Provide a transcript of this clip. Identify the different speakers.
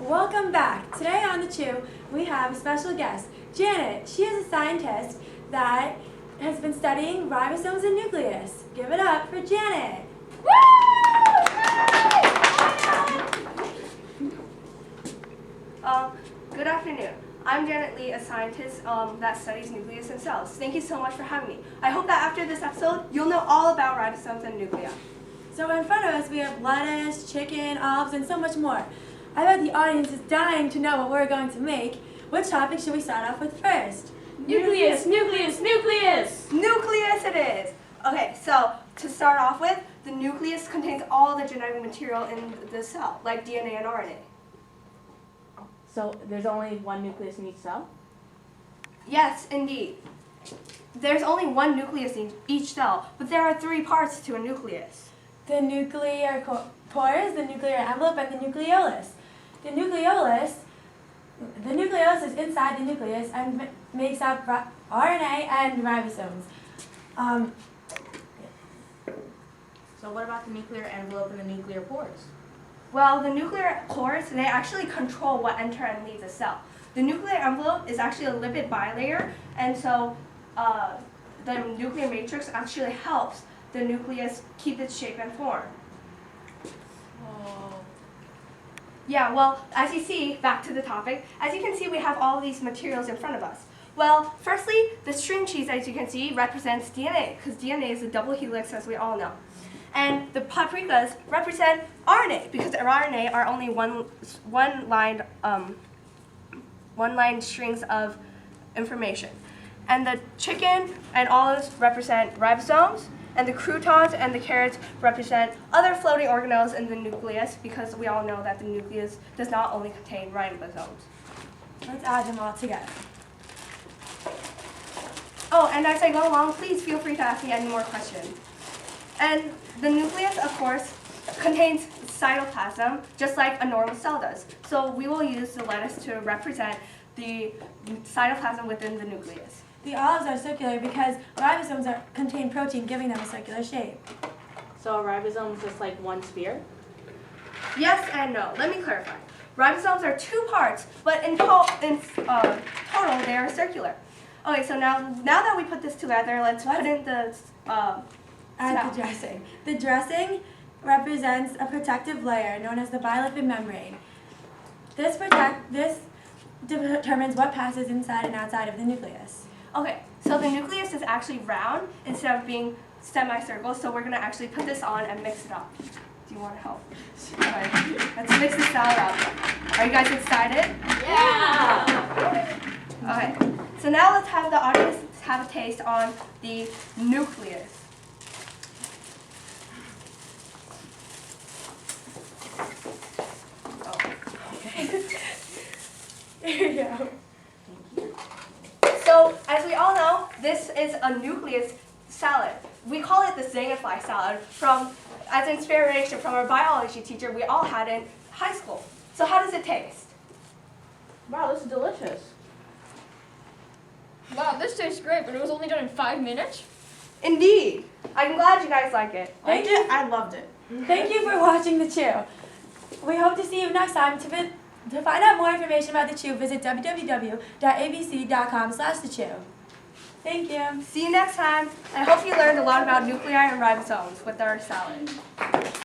Speaker 1: Welcome back. Today on The Chew, we have a special guest, Janet. She is a scientist that has been studying ribosomes and nucleus. Give it up for Janet.
Speaker 2: Good afternoon. I'm Janet Lee, a scientist that studies nucleus and cells. Thank you so much for having me. I hope that after this episode, you'll know all about ribosomes and nuclei.
Speaker 1: So in front of us, we have lettuce, chicken, olives, and so much more. I bet the audience is dying to know what we're going to make. Which topic should we start off with first?
Speaker 3: Nucleus, nucleus, nucleus!
Speaker 2: Nucleus it is! Okay, so to start off with, the nucleus contains all the genetic material in the cell, like DNA and RNA.
Speaker 3: So there's only one nucleus in each cell?
Speaker 2: Yes, indeed. There's only one nucleus in each cell, but there are three parts to a nucleus.
Speaker 1: The nuclear pores, the nuclear envelope, and the nucleolus. The nucleolus is inside the nucleus and makes up RNA and ribosomes.
Speaker 3: So what about the nuclear envelope and the nuclear pores?
Speaker 2: Well, the nuclear pores, they actually control what enters and leaves the cell. The nuclear envelope is actually a lipid bilayer, and so the nuclear matrix actually helps the nucleus keep its shape and form.
Speaker 3: Oh.
Speaker 2: Yeah, well, as you see, back to the topic, as you can see, we have all these materials in front of us. Well, firstly, the string cheese, as you can see, represents DNA, because DNA is a double helix, as we all know. And the paprikas represent RNA, because RNA are only one-line strings of information. And the chicken and olives represent ribosomes, and the croutons and the carrots represent other floating organelles in the nucleus, because we all know that the nucleus does not only contain ribosomes.
Speaker 1: Let's add them all together.
Speaker 2: Oh, and as I go along, please feel free to ask me any more questions. And the nucleus, of course, contains cytoplasm, just like a normal cell does. So we will use the lettuce to represent the cytoplasm within the nucleus.
Speaker 1: The olives are circular because ribosomes contain protein, giving them a circular shape.
Speaker 3: So a ribosome is just like one sphere?
Speaker 2: Yes and no. Let me clarify. Ribosomes are two parts, but in total they are circular. Okay, so now that we put this together, let's put in the
Speaker 1: Add the dressing. The dressing represents a protective layer known as the bilipid membrane. This determines what passes inside and outside of the nucleus.
Speaker 2: Okay, so the nucleus is actually round instead of being semicircle, so we're going to actually put this on and mix it up. Do you want to help? Okay, let's mix this salad up. Are you guys excited?
Speaker 3: Yeah!
Speaker 2: Okay, so now let's have the audience have a taste on the nucleus.
Speaker 1: Here you go.
Speaker 2: So, as we all know, this is a nucleus salad. We call it the Zhang salad as inspiration from our biology teacher we all had in high school. So how does it taste?
Speaker 3: Wow, this is delicious.
Speaker 4: Wow, this tastes great, but it was only done in 5 minutes?
Speaker 2: Indeed. I'm glad you guys like it.
Speaker 1: Thank you.
Speaker 3: I loved it.
Speaker 1: Thank you for watching The Chew. We hope to see you next time. To find out more information about The Chew, visit www.abc.com/thechew. Thank you.
Speaker 2: See you next time. I hope you learned a lot about nuclei and ribosomes with our salad.